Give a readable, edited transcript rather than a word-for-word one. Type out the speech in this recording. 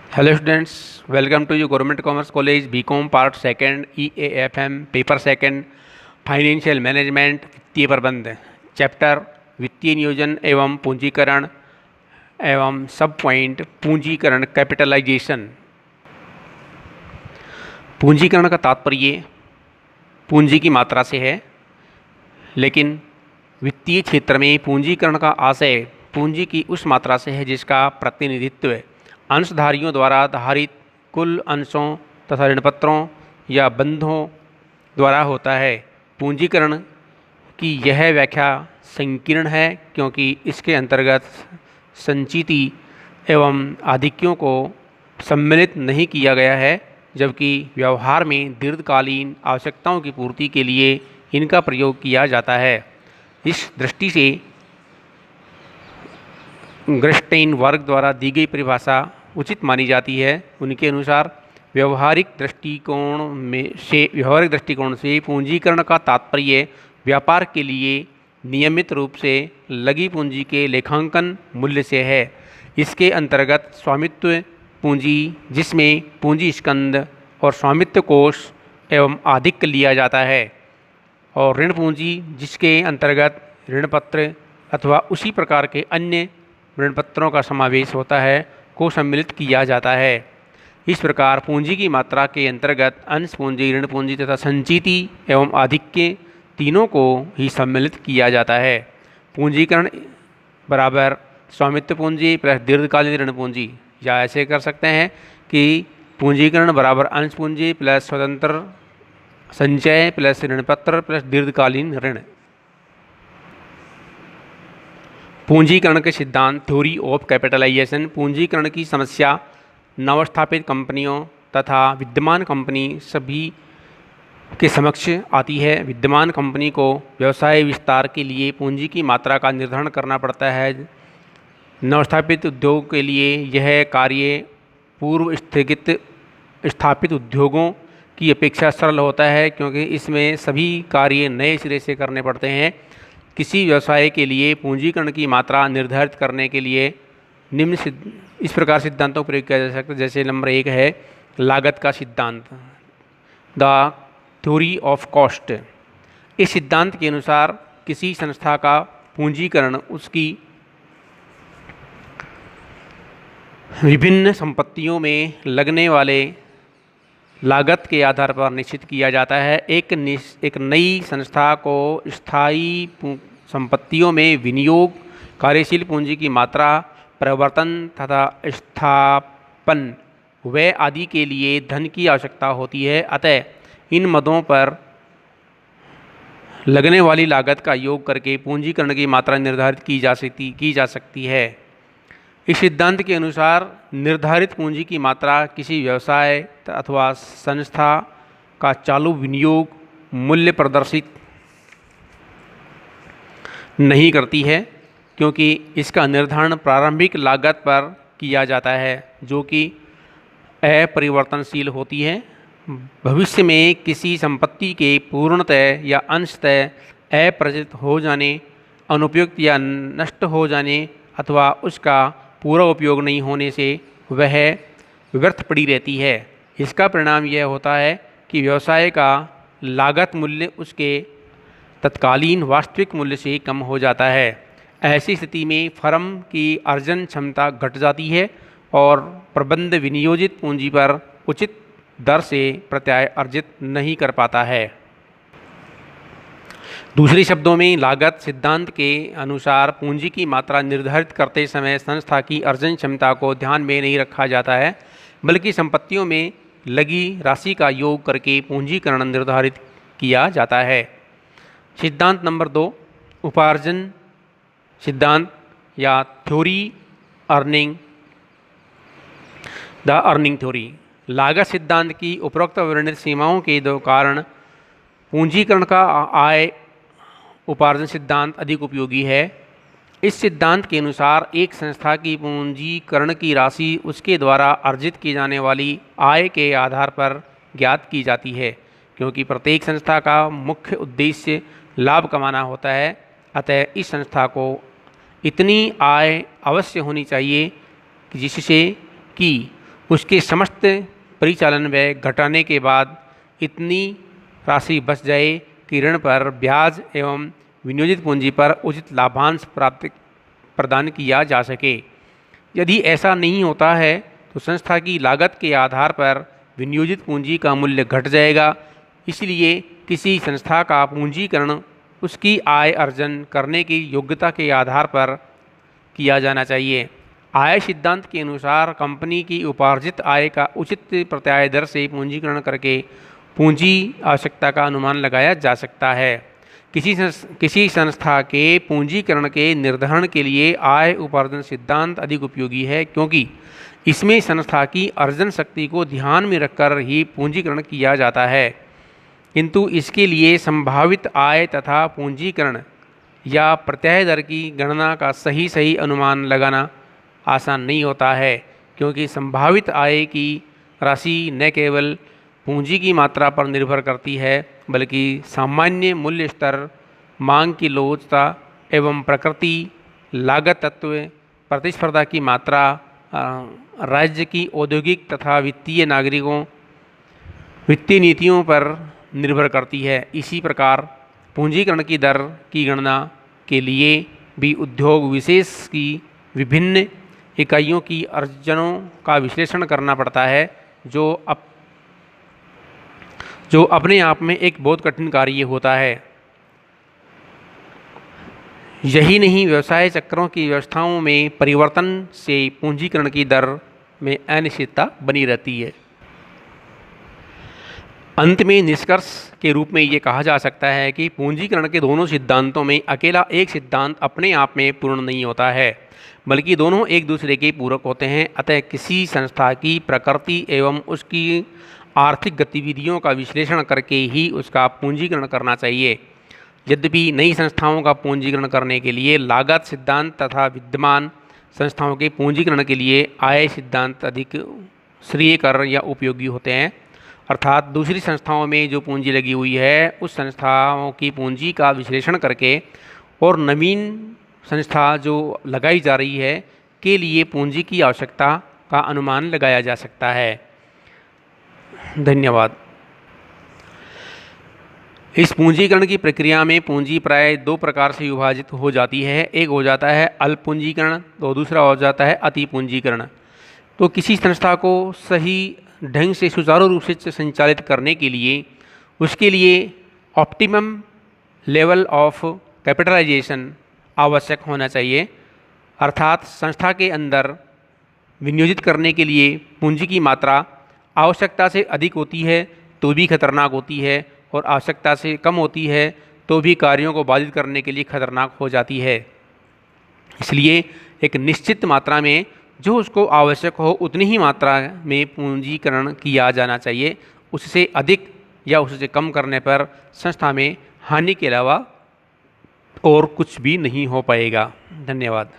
Hello students, welcome to you government commerce college B Com part second EAFM paper second financial management वित्तीय प्रबंध chapter वित्तीय नियोजन एवं पूंजीकरण एवं सब पॉइंट पूंजीकरण कैपिटलाइजेशन। पूंजीकरण का तात्पर्य पूंजी की मात्रा से है, लेकिन वित्तीय क्षेत्र में पूंजीकरण का आशय पूंजी की उस मात्रा से है जिसका प्रतिनिधित्व अंशधारियों द्वारा धारित कुल अंशों तथा ऋणपत्रों या बंधों द्वारा होता है। पूंजीकरण की यह व्याख्या संकीर्ण है क्योंकि इसके अंतर्गत संचिति एवं आधिक्यों को सम्मिलित नहीं किया गया है, जबकि व्यवहार में दीर्घकालीन आवश्यकताओं की पूर्ति के लिए इनका प्रयोग किया जाता है। इस दृष्टि से ग्रस्टेन वर्ग द्वारा दी गई परिभाषा उचित मानी जाती है। उनके अनुसार व्यावहारिक दृष्टिकोण से पूंजीकरण का तात्पर्य व्यापार के लिए नियमित रूप से लगी पूंजी के लेखांकन मूल्य से है। इसके अंतर्गत स्वामित्व पूंजी, जिसमें पूंजी स्कंद और स्वामित्व कोष एवं आधिक्य लिया जाता है, और ऋण पूंजी, जिसके अंतर्गत ऋणपत्र अथवा उसी प्रकार के अन्य ऋणपत्रों का समावेश होता है, को सम्मिलित किया जाता है। इस प्रकार पूंजी की मात्रा के अंतर्गत अंश पूंजी, ऋण पूंजी तथा संचिति एवं आधिक्य तीनों को ही सम्मिलित किया जाता है। पूंजीकरण बराबर स्वामित्व पूंजी प्लस दीर्घकालीन ऋण पूंजी, या ऐसे कर सकते हैं कि पूंजीकरण बराबर अंश पूंजी प्लस स्वतंत्र संचय प्लस ऋणपत्र प्लस दीर्घकालीन ऋण। पूंजीकरण के सिद्धांत, थ्योरी ऑफ कैपिटलाइजेशन। पूंजीकरण की समस्या नवस्थापित कंपनियों तथा विद्यमान कंपनी सभी के समक्ष आती है। विद्यमान कंपनी को व्यवसाय विस्तार के लिए पूंजी की मात्रा का निर्धारण करना पड़ता है। नवस्थापित उद्योग के लिए यह कार्य पूर्व स्थापित उद्योगों की अपेक्षा सरल होता है, क्योंकि इसमें सभी कार्य नए सिरे से करने पड़ते हैं। किसी व्यवसाय के लिए पूंजीकरण की मात्रा निर्धारित करने के लिए इस प्रकार सिद्धांतों का प्रयोग किया जा सकता है। जैसे नंबर 1 है लागत का सिद्धांत, द थ्योरी ऑफ कॉस्ट। इस सिद्धांत के अनुसार किसी संस्था का पूंजीकरण उसकी विभिन्न संपत्तियों में लगने वाले लागत के आधार पर निश्चित किया जाता है। एक नई संस्था को स्थायी संपत्तियों में विनियोग, कार्यशील पूंजी की मात्रा, प्रवर्तन तथा स्थापन व्यय आदि के लिए धन की आवश्यकता होती है। अतः इन मदों पर लगने वाली लागत का योग करके पूंजीकरण की मात्रा निर्धारित की जा सकती है। इस सिद्धांत के अनुसार निर्धारित पूंजी की मात्रा किसी व्यवसाय अथवा संस्था का चालू विनियोग मूल्य प्रदर्शित नहीं करती है, क्योंकि इसका निर्धारण प्रारंभिक लागत पर किया जाता है जो कि अपरिवर्तनशील होती है। भविष्य में किसी संपत्ति के पूर्णतः या अंशतः अप्रचलित हो जाने, अनुपयुक्त या नष्ट हो जाने अथवा उसका पूरा उपयोग नहीं होने से वह व्यर्थ पड़ी रहती है। इसका परिणाम यह होता है कि व्यवसाय का लागत मूल्य उसके तत्कालीन वास्तविक मूल्य से कम हो जाता है। ऐसी स्थिति में फर्म की अर्जन क्षमता घट जाती है और प्रबंध विनियोजित पूंजी पर उचित दर से प्रत्याय अर्जित नहीं कर पाता है। दूसरे शब्दों में, लागत सिद्धांत के अनुसार पूंजी की मात्रा निर्धारित करते समय संस्था की अर्जन क्षमता को ध्यान में नहीं रखा जाता है, बल्कि संपत्तियों में लगी राशि का योग करके पूंजीकरण निर्धारित किया जाता है। सिद्धांत नंबर 2, उपार्जन सिद्धांत या थ्योरी द अर्निंग थ्योरी। लागत सिद्धांत की उपरोक्त वर्णित सीमाओं के दो कारण पूंजीकरण का आय उपार्जन सिद्धांत अधिक उपयोगी है। इस सिद्धांत के अनुसार एक संस्था की पूंजीकरण की राशि उसके द्वारा अर्जित की जाने वाली आय के आधार पर ज्ञात की जाती है, क्योंकि प्रत्येक संस्था का मुख्य उद्देश्य लाभ कमाना होता है। अतः इस संस्था को इतनी आय अवश्य होनी चाहिए जिससे कि उसके समस्त परिचालन व्यय घटाने के बाद इतनी राशि बच जाए कि ऋण पर ब्याज एवं विनियोजित पूंजी पर उचित लाभांश प्राप्त प्रदान किया जा सके। यदि ऐसा नहीं होता है तो संस्था की लागत के आधार पर विनियोजित पूंजी का मूल्य घट जाएगा। इसलिए किसी संस्था का पूंजीकरण उसकी आय अर्जन करने की योग्यता के आधार पर किया जाना चाहिए। आय सिद्धांत के अनुसार कंपनी की उपार्जित आय का उचित प्रत्याय दर से पूंजीकरण करके पूंजी आवश्यकता का अनुमान लगाया जा सकता है। किसी संस्था के पूंजीकरण के निर्धारण के लिए आय उपार्जन सिद्धांत अधिक उपयोगी है, क्योंकि इसमें संस्था की अर्जन शक्ति को ध्यान में रखकर ही पूंजीकरण किया जाता है। किंतु इसके लिए संभावित आय तथा पूंजीकरण या प्रत्याय दर की गणना का सही अनुमान लगाना आसान नहीं होता है, क्योंकि संभावित आय की राशि न केवल पूंजी की मात्रा पर निर्भर करती है, बल्कि सामान्य मूल्य स्तर, मांग की लोचता एवं प्रकृति, लागत तत्व, प्रतिस्पर्धा की मात्रा, राज्य की औद्योगिक तथा वित्तीय नीतियों पर निर्भर करती है। इसी प्रकार पूंजीकरण की दर की गणना के लिए भी उद्योग विशेष की विभिन्न इकाइयों की अर्जनों का विश्लेषण करना पड़ता है, जो अपने आप में एक बहुत कठिन कार्य होता है। यही नहीं, व्यवसाय चक्रों की व्यवस्थाओं में परिवर्तन से पूंजीकरण की दर में अनिश्चितता बनी रहती है। अंत में निष्कर्ष के रूप में ये कहा जा सकता है कि पूंजीकरण के दोनों सिद्धांतों में अकेला एक सिद्धांत अपने आप में पूर्ण नहीं होता है, बल्कि दोनों एक दूसरे के पूरक होते हैं। अतः किसी संस्था की प्रकृति एवं उसकी आर्थिक गतिविधियों का विश्लेषण करके ही उसका पूंजीकरण करना चाहिए। यद्यपि नई संस्थाओं का पूंजीकरण करने के लिए लागत सिद्धांत तथा विद्यमान संस्थाओं के पूंजीकरण के लिए आय सिद्धांत अधिक श्रेयकर या उपयोगी होते हैं। अर्थात दूसरी संस्थाओं में जो पूंजी लगी हुई है, उस संस्थाओं की पूंजी का विश्लेषण करके और नवीन संस्था जो लगाई जा रही है के लिए पूंजी की आवश्यकता का अनुमान लगाया जा सकता है। धन्यवाद। इस पूंजीकरण की प्रक्रिया में पूंजी प्राय दो प्रकार से विभाजित हो जाती है। एक हो जाता है अल्प पूंजीकरण, तो दूसरा हो जाता है अति पूंजीकरण। तो किसी संस्था को सही ढंग से सुचारू रूप से संचालित करने के लिए उसके लिए ऑप्टिमम लेवल ऑफ कैपिटलाइजेशन आवश्यक होना चाहिए। अर्थात संस्था के अंदर विनियोजित करने के लिए पूंजी की मात्रा आवश्यकता से अधिक होती है तो भी खतरनाक होती है, और आवश्यकता से कम होती है तो भी कार्यों को बाधित करने के लिए खतरनाक हो जाती है। इसलिए एक निश्चित मात्रा में जो उसको आवश्यक हो उतनी ही मात्रा में पूंजीकरण किया जाना चाहिए। उससे अधिक या उससे कम करने पर संस्था में हानि के अलावा और कुछ भी नहीं हो पाएगा। धन्यवाद।